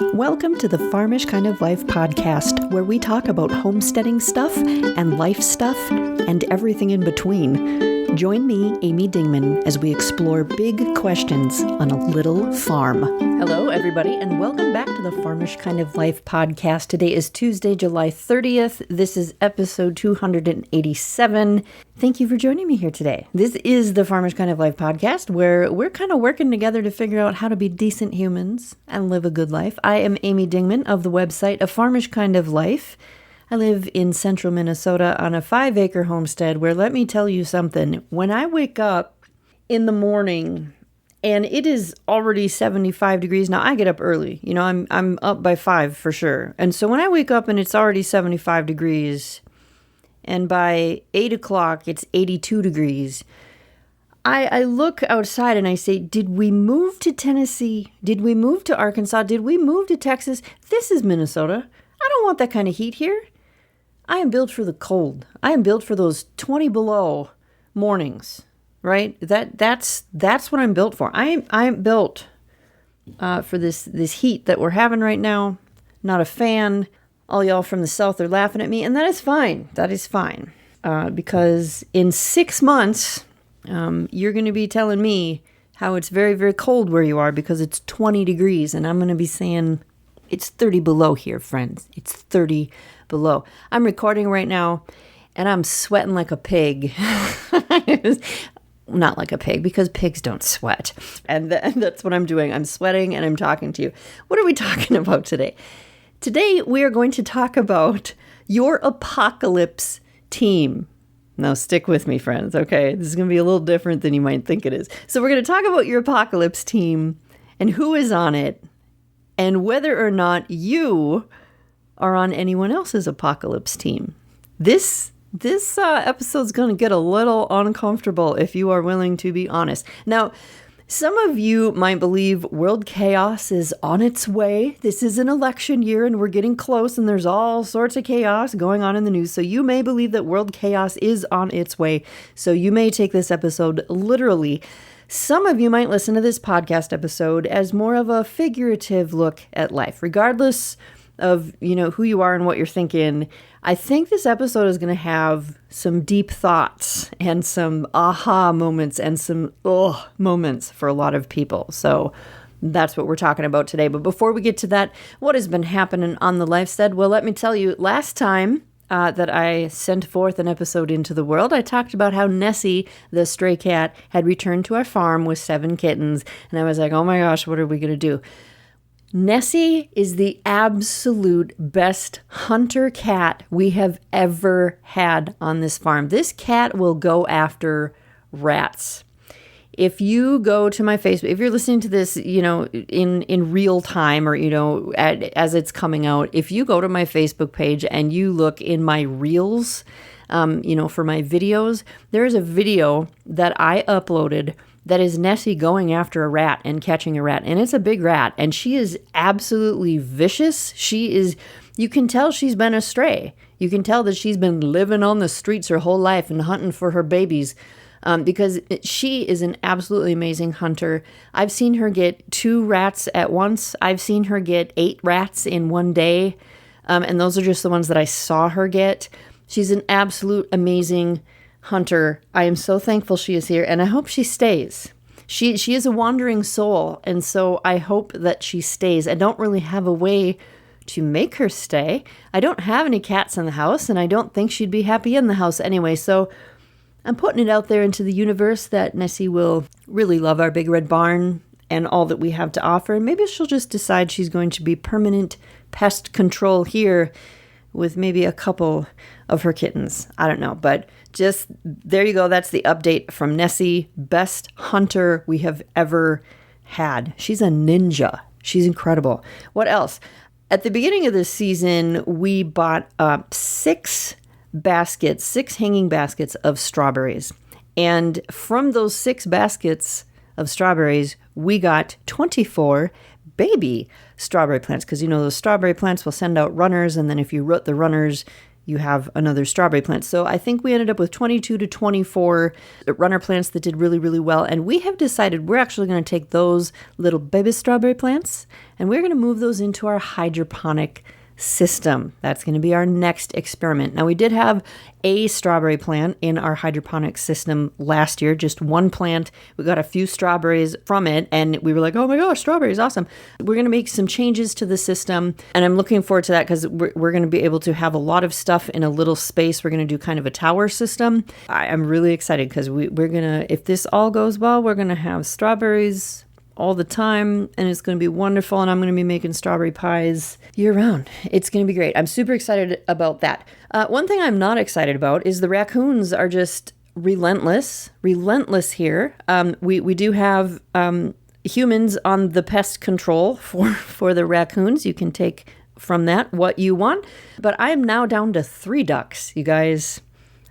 Welcome to the Farmish Kind of Life podcast, where we talk about homesteading stuff and life stuff and everything in between. Join me, Amy Dingman, as we explore big questions on a little farm. Hello, everybody, and welcome back to the Farmish Kind of Life podcast. Today is Tuesday, July 30th. This is episode 287. Thank you for joining me here today. This is the Farmish Kind of Life podcast, where we're kind of working together to figure out how to be decent humans and live a good life. I am Amy Dingman of the website A Farmish Kind of Life. I live in central Minnesota on a 5-acre homestead where, let me tell you something, when I wake up in the morning and it is already 75 degrees, now I get up early, I'm up by 5 for sure. And so when I wake up and it's already 75 degrees and by 8 o'clock it's 82 degrees, I look outside and I say, did we move to Tennessee? Did we move to Arkansas? Did we move to Texas? This is Minnesota. I don't want that kind of heat here. I am built for the cold. I am built for those 20 below mornings, right? That's what I'm built for. I am built for this heat that we're having right now. Not a fan. All y'all from the south are laughing at me, and that is fine. That is fine. Because in 6 months, you're going to be telling me how it's very, very cold where you are because it's 20 degrees, and I'm going to be saying it's 30 below here, friends. It's 30 below. I'm recording right now and I'm sweating like a pig. Not like a pig, because pigs don't sweat. And that's what I'm doing. I'm sweating and I'm talking to you. What are we talking about today? Today we are going to talk about your apocalypse team. Now stick with me, friends, okay? This is going to be a little different than you might think it is. So we're going to talk about your apocalypse team and who is on it and whether or not you are on anyone else's apocalypse team. This episode's going to get a little uncomfortable if you are willing to be honest. Now, some of you might believe world chaos is on its way. This is an election year and we're getting close and there's all sorts of chaos going on in the news. So you may believe that world chaos is on its way. So you may take this episode literally. Some of you might listen to this podcast episode as more of a figurative look at life, regardless of, who you are and what you're thinking. I think this episode is going to have some deep thoughts and some aha moments and some moments for a lot of people. So that's what we're talking about today. But before we get to that, what has been happening on the Lifestead? Well, let me tell you, last time that I sent forth an episode into the world, I talked about how Nessie, the stray cat, had returned to our farm with 7 kittens. And I was like, oh my gosh, what are we going to do? Nessie is the absolute best hunter cat we have ever had on this farm. This cat will go after rats. If you go to my Facebook, if you're listening to this, in real time or, as it's coming out, if you go to my Facebook page and you look in my reels, for my videos, there is a video that I uploaded that is Nessie going after a rat and catching a rat. And it's a big rat. And she is absolutely vicious. You can tell she's been a stray. You can tell that she's been living on the streets her whole life and hunting for her babies. Because she is an absolutely amazing hunter. I've seen her get 2 rats at once. I've seen her get 8 rats in one day. And those are just the ones that I saw her get. She's an absolute amazing hunter. I am so thankful she is here, and I hope she stays. She is a wandering soul, and so I hope that she stays. I don't really have a way to make her stay. I don't have any cats in the house, and I don't think she'd be happy in the house anyway, so I'm putting it out there into the universe that Nessie will really love our big red barn and all that we have to offer. Maybe she'll just decide she's going to be permanent pest control here with maybe a couple of her kittens. I don't know, but just there you go. That's the update from Nessie, best hunter we have ever had. She's a ninja. She's incredible. What else? At the beginning of this season, we bought 6 hanging baskets of strawberries. And from those 6 baskets of strawberries, we got 24 baby strawberry plants, because those strawberry plants will send out runners, and then if you root the runners, you have another strawberry plant. So I think we ended up with 22 to 24 runner plants that did really, really well. And we have decided we're actually going to take those little baby strawberry plants and we're going to move those into our hydroponic system. That's going to be our next experiment. Now, we did have a strawberry plant in our hydroponic system last year, just one plant. We got a few strawberries from it and we were like, oh my gosh, strawberries, awesome. We're going to make some changes to the system and I'm looking forward to that because we're going to be able to have a lot of stuff in a little space. We're going to do kind of a tower system. I'm really excited because we're going to, if this all goes well, we're going to have strawberries all the time and it's going to be wonderful and I'm going to be making strawberry pies year round. It's going to be great. I'm super excited about that. One thing I'm not excited about is the raccoons are just relentless here. We do have humans on the pest control for the raccoons. You can take from that what you want, but I am now down to 3 ducks. You guys,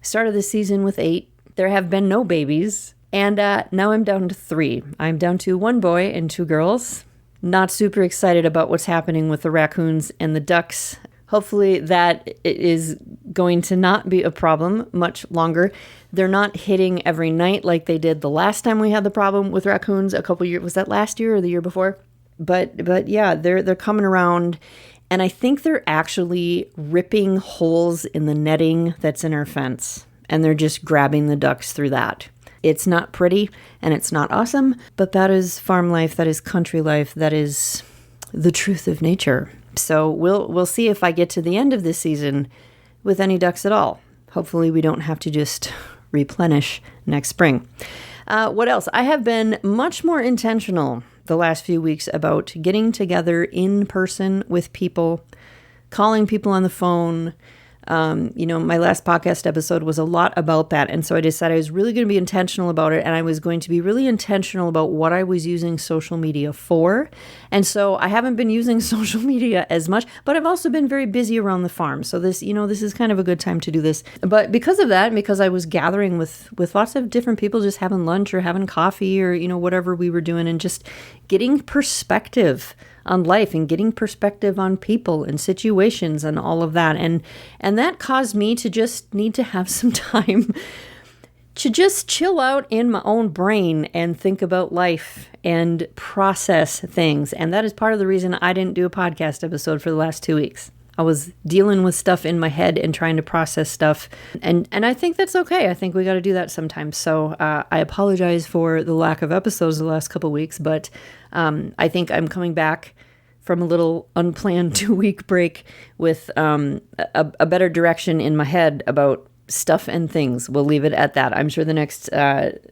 started the season with 8. There have been no babies. And now I'm down to 3. I'm down to 1 boy and 2 girls. Not super excited about what's happening with the raccoons and the ducks. Hopefully that is going to not be a problem much longer. They're not hitting every night like they did the last time we had the problem with raccoons a couple years. Was that last year or the year before? But yeah, they're coming around. And I think they're actually ripping holes in the netting that's in our fence. And they're just grabbing the ducks through that. It's not pretty and it's not awesome, but that is farm life, that is country life, that is the truth of nature. So we'll see if I get to the end of this season with any ducks at all. Hopefully we don't have to just replenish next spring. What else? I have been much more intentional the last few weeks about getting together in person with people, calling people on the phone. My last podcast episode was a lot about that. And so I decided I was really going to be intentional about it. And I was going to be really intentional about what I was using social media for. And so I haven't been using social media as much, but I've also been very busy around the farm. So this is kind of a good time to do this. But because of that, and because I was gathering with lots of different people, just having lunch or having coffee or, whatever we were doing and just getting perspective on life and getting perspective on people and situations and all of that. And that caused me to just need to have some time to just chill out in my own brain and think about life and process things. And that is part of the reason I didn't do a podcast episode for the last 2 weeks. I was dealing with stuff in my head and trying to process stuff. And I think that's okay. I think we got to do that sometimes. So I apologize for the lack of episodes the last couple of weeks, but I think I'm coming back from a little unplanned 2-week break with a better direction in my head about stuff and things. We'll leave it at that. I'm sure the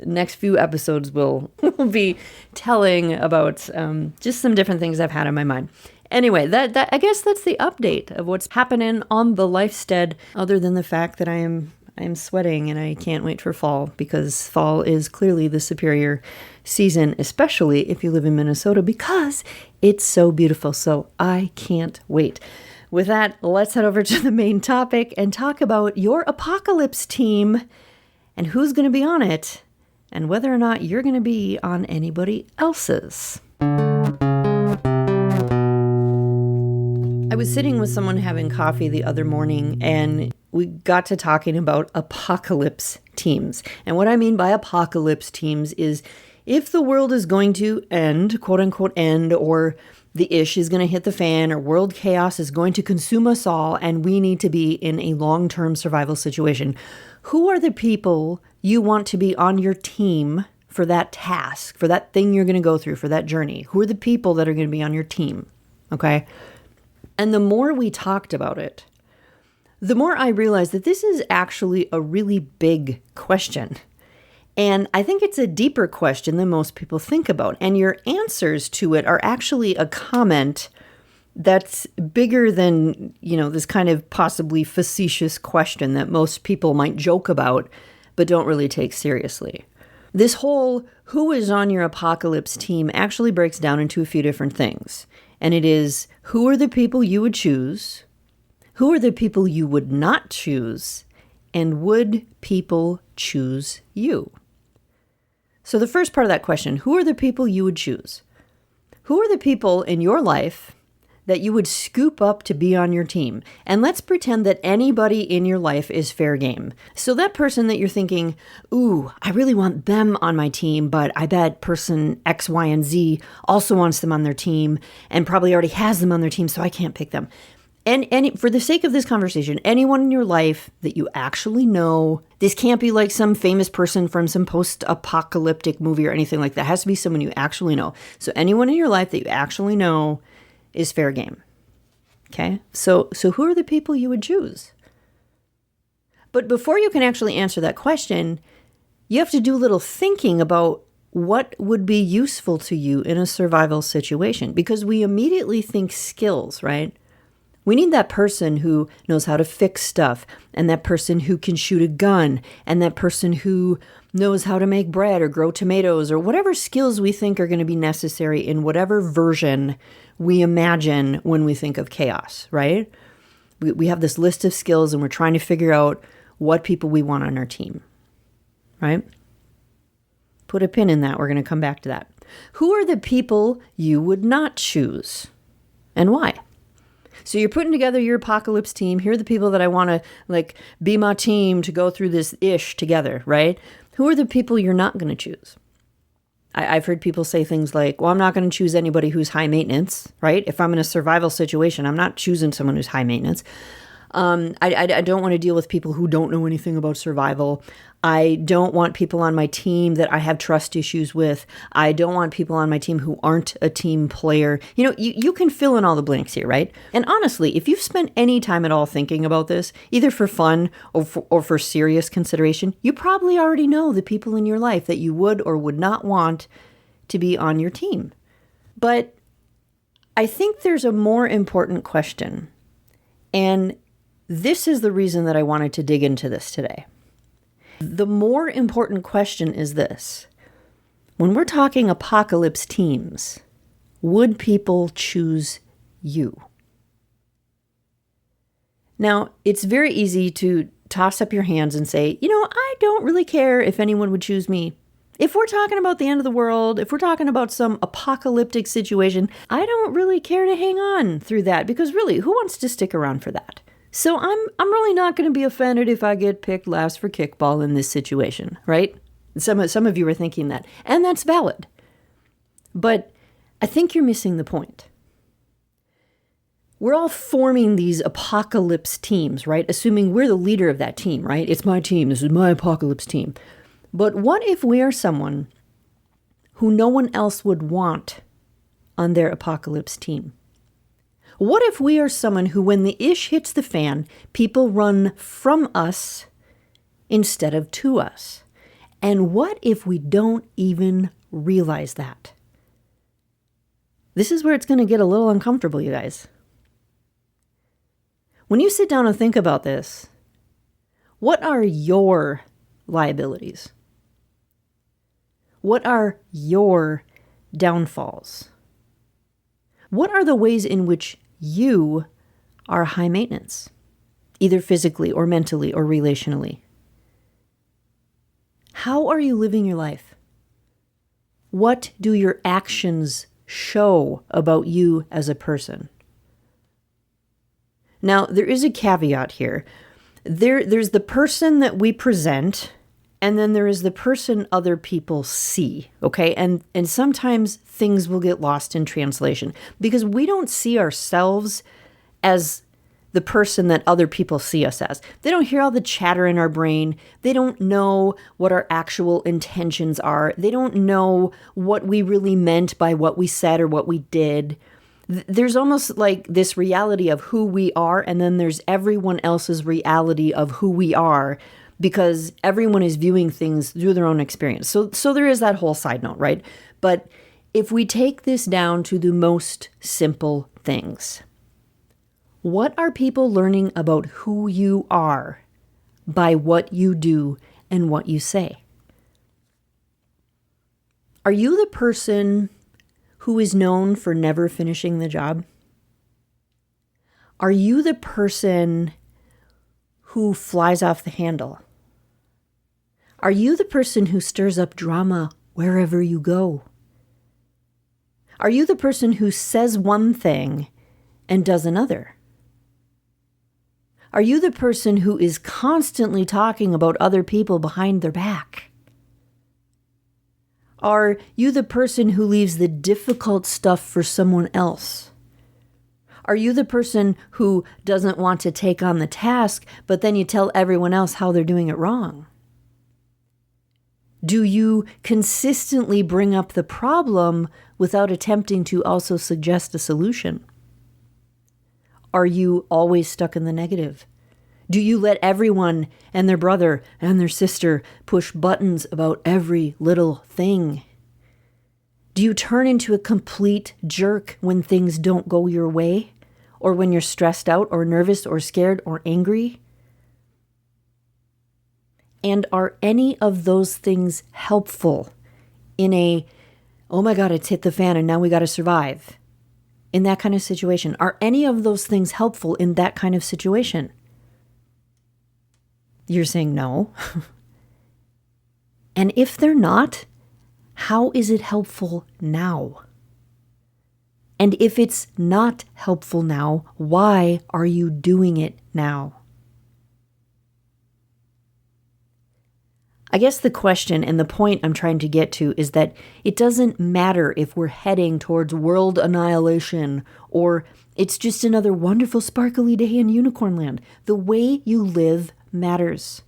next few episodes will be telling about just some different things I've had in my mind. Anyway, that I guess that's the update of what's happening on the lifestead, other than the fact that I am sweating and I can't wait for fall, because fall is clearly the superior season, especially if you live in Minnesota, because it's so beautiful. So I can't wait. With that, let's head over to the main topic and talk about your apocalypse team and who's going to be on it and whether or not you're going to be on anybody else's. I was sitting with someone having coffee the other morning and we got to talking about apocalypse teams. And what I mean by apocalypse teams is if the world is going to end, quote unquote end, or the ish is going to hit the fan, or world chaos is going to consume us all and we need to be in a long-term survival situation, who are the people you want to be on your team for that task, for that thing you're going to go through, for that journey? Who are the people that are going to be on your team? Okay. And the more we talked about it, the more I realized that this is actually a really big question. And I think it's a deeper question than most people think about. And your answers to it are actually a comment that's bigger than, this kind of possibly facetious question that most people might joke about, but don't really take seriously. This whole who is on your apocalypse team actually breaks down into a few different things. And it is, who are the people you would choose? Who are the people you would not choose? And would people choose you? So the first part of that question, who are the people you would choose? Who are the people in your life that you would scoop up to be on your team. And let's pretend that anybody in your life is fair game. So that person that you're thinking, ooh, I really want them on my team, but I bet person X, Y, and Z also wants them on their team and probably already has them on their team, so I can't pick them. And for the sake of this conversation, anyone in your life that you actually know, this can't be like some famous person from some post-apocalyptic movie or anything like that. It has to be someone you actually know. So anyone in your life that you actually know is fair game. Okay? So who are the people you would choose? But before you can actually answer that question, you have to do a little thinking about what would be useful to you in a survival situation, because we immediately think skills, right? We need that person who knows how to fix stuff, and that person who can shoot a gun, and that person who knows how to make bread or grow tomatoes, or whatever skills we think are going to be necessary in whatever version we imagine when we think of chaos, right? We have this list of skills, and we're trying to figure out what people we want on our team, right? Put a pin in that. We're going to come back to that. Who are the people you would not choose, and why? So you're putting together your apocalypse team. Here are the people that I want to be my team to go through this ish together, right? Who are the people you're not going to choose? I've heard people say things like, well, I'm not going to choose anybody who's high maintenance, right? If I'm in a survival situation, I'm not choosing someone who's high maintenance. I don't want to deal with people who don't know anything about survival. I don't want people on my team that I have trust issues with. I don't want people on my team who aren't a team player. You can fill in all the blanks here, right? And honestly, if you've spent any time at all thinking about this, either for fun or for serious consideration, you probably already know the people in your life that you would or would not want to be on your team. But I think there's a more important question. And this is the reason that I wanted to dig into this today. The more important question is this. When we're talking apocalypse teams, would people choose you? Now, it's very easy to toss up your hands and say, I don't really care if anyone would choose me. If we're talking about the end of the world, if we're talking about some apocalyptic situation, I don't really care to hang on through that, because really, who wants to stick around for that? So I'm really not going to be offended if I get picked last for kickball in this situation, right? Some of you are thinking that, and that's valid. But I think you're missing the point. We're all forming these apocalypse teams, right? Assuming we're the leader of that team, right? It's my team. This is my apocalypse team. But what if we are someone who no one else would want on their apocalypse team? What if we are someone who, when the ish hits the fan, people run from us instead of to us? And what if we don't even realize that? This is where it's going to get a little uncomfortable, you guys. When you sit down and think about this, what are your liabilities? What are your downfalls? What are the ways in which you are high maintenance, either physically or mentally or relationally? How are you living your life? What do your actions show about you as a person? Now, there is a caveat here. There's the person that we present, and then there is the person other people see, okay? And sometimes things will get lost in translation because we don't see ourselves as the person that other people see us as. They don't hear all the chatter in our brain. They don't know what our actual intentions are. They don't know what we really meant by what we said or what we did. There's almost like this reality of who we are, and then there's everyone else's reality of who we are, because everyone is viewing things through their own experience. So there is that whole side note, right? But if we take this down to the most simple things, what are people learning about who you are by what you do and what you say? Are you the person who is known for never finishing the job? Are you the person who flies off the handle? Are you the person who stirs up drama wherever you go? Are you the person who says one thing and does another? Are you the person who is constantly talking about other people behind their back? Are you the person who leaves the difficult stuff for someone else? Are you the person who doesn't want to take on the task, but then you tell everyone else how they're doing it wrong? Do you consistently bring up the problem without attempting to also suggest a solution? Are you always stuck in the negative? Do you let everyone and their brother and their sister push buttons about every little thing? Do you turn into a complete jerk when things don't go your way? Or when you're stressed out or nervous or scared or angry? And are any of those things helpful in a, oh my God, it's hit the fan and now we got to survive? In that kind of situation, are any of those things helpful in that kind of situation? You're saying no. And if they're not, how is it helpful now? And if it's not helpful now, why are you doing it now? I guess the question and the point I'm trying to get to is that it doesn't matter if we're heading towards world annihilation or it's just another wonderful sparkly day in unicorn land. The way you live matters.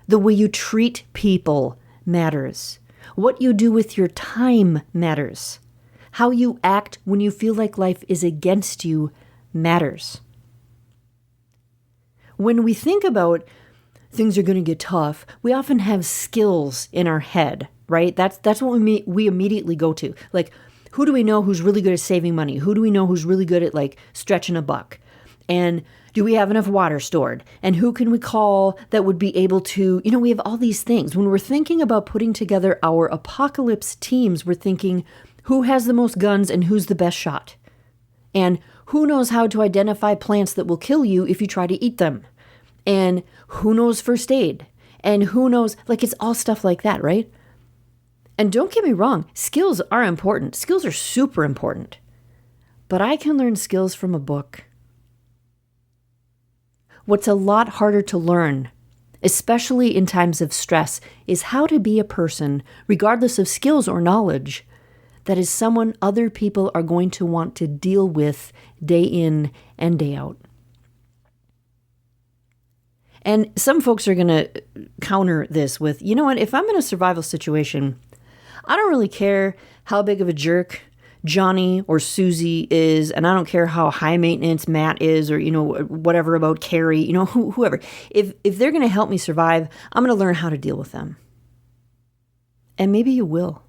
The way you treat people matters. What you do with your time matters. How you act when you feel like life is against you matters. When we think about things are going to get tough, we often have skills in our head, right? That's what we immediately go to. Like, who do we know who's really good at saving money? Who do we know who's really good at like stretching a buck? And do we have enough water stored? And who can we call that would be able to, we have all these things. When we're thinking about putting together our apocalypse teams, we're thinking, who has the most guns and who's the best shot? And who knows how to identify plants that will kill you if you try to eat them? And who knows first aid? And who knows, like it's all stuff like that, right? And don't get me wrong, skills are important. Skills are super important. But I can learn skills from a book. What's a lot harder to learn, especially in times of stress, is how to be a person, regardless of skills or knowledge, that is someone other people are going to want to deal with day in and day out. And some folks are going to counter this with, you know what, if I'm in a survival situation, I don't really care how big of a jerk Johnny or Susie is, and I don't care how high maintenance Matt is, or, whatever about Carrie, whoever. If they're going to help me survive, I'm going to learn how to deal with them. And maybe you will.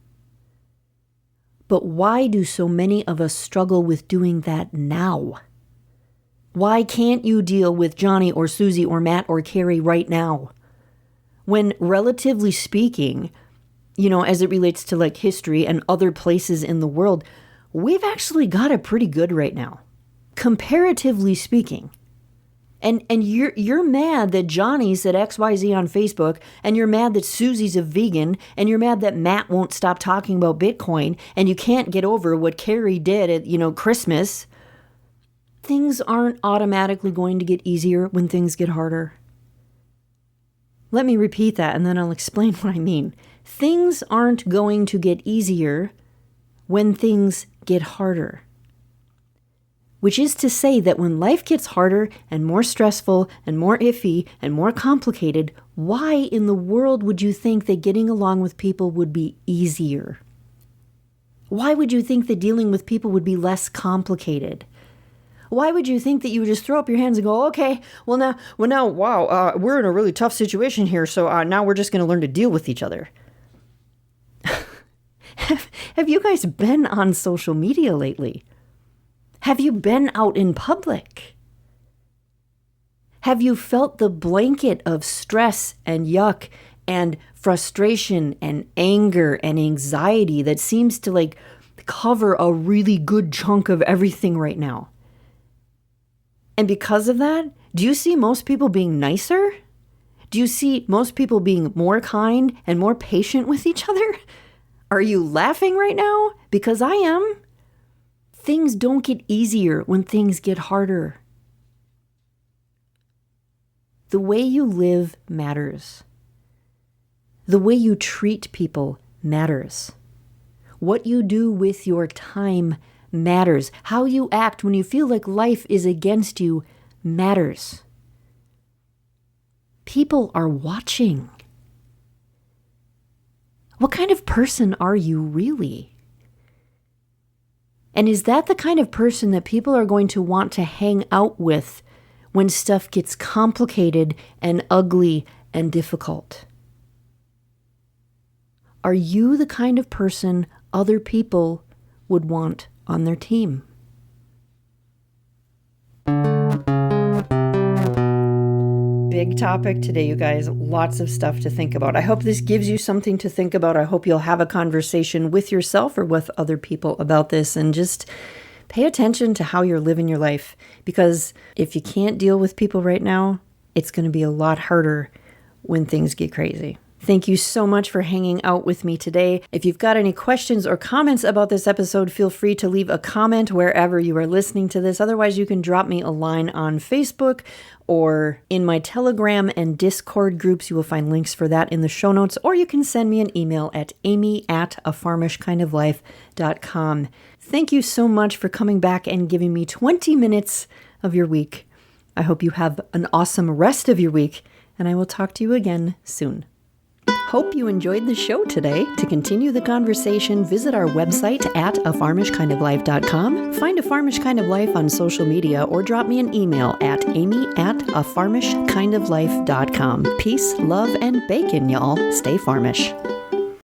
But why do so many of us struggle with doing that now? Why can't you deal with Johnny or Susie or Matt or Carrie right now? When, relatively speaking, as it relates to like history and other places in the world, we've actually got it pretty good right now, comparatively speaking. And you're mad that Johnny said XYZ on Facebook, and you're mad that Susie's a vegan, and you're mad that Matt won't stop talking about Bitcoin, and you can't get over what Carrie did at, Christmas. Things aren't automatically going to get easier when things get harder. Let me repeat that, and then I'll explain what I mean. Things aren't going to get easier when things get harder. Which is to say that when life gets harder and more stressful and more iffy and more complicated, why in the world would you think that getting along with people would be easier? Why would you think that dealing with people would be less complicated? Why would you think that you would just throw up your hands and go, okay, wow, we're in a really tough situation here, so now we're just going to learn to deal with each other? Have you guys been on social media lately? Have you been out in public? Have you felt the blanket of stress and yuck and frustration and anger and anxiety that seems to like cover a really good chunk of everything right now? And because of that, do you see most people being nicer? Do you see most people being more kind and more patient with each other? Are you laughing right now? Because I am. Things don't get easier when things get harder. The way you live matters. The way you treat people matters. What you do with your time matters. How you act when you feel like life is against you matters. People are watching. What kind of person are you really? And is that the kind of person that people are going to want to hang out with when stuff gets complicated and ugly and difficult? Are you the kind of person other people would want on their team? Big topic today, you guys. Lots of stuff to think about. I hope this gives you something to think about. I hope you'll have a conversation with yourself or with other people about this, and just pay attention to how you're living your life. Because if you can't deal with people right now, it's going to be a lot harder when things get crazy. Thank you so much for hanging out with me today. If you've got any questions or comments about this episode, feel free to leave a comment wherever you are listening to this. Otherwise, you can drop me a line on Facebook or in my Telegram and Discord groups. You will find links for that in the show notes, or you can send me an email at amy@afarmishkindoflife.com. Thank you so much for coming back and giving me 20 minutes of your week. I hope you have an awesome rest of your week, and I will talk to you again soon. Hope you enjoyed the show today. To continue the conversation, visit our website at afarmishkindoflife.com, find A Farmish Kind of Life on social media, or drop me an email at amy@afarmishkindoflife.com. Peace, love, and bacon, y'all. Stay farmish.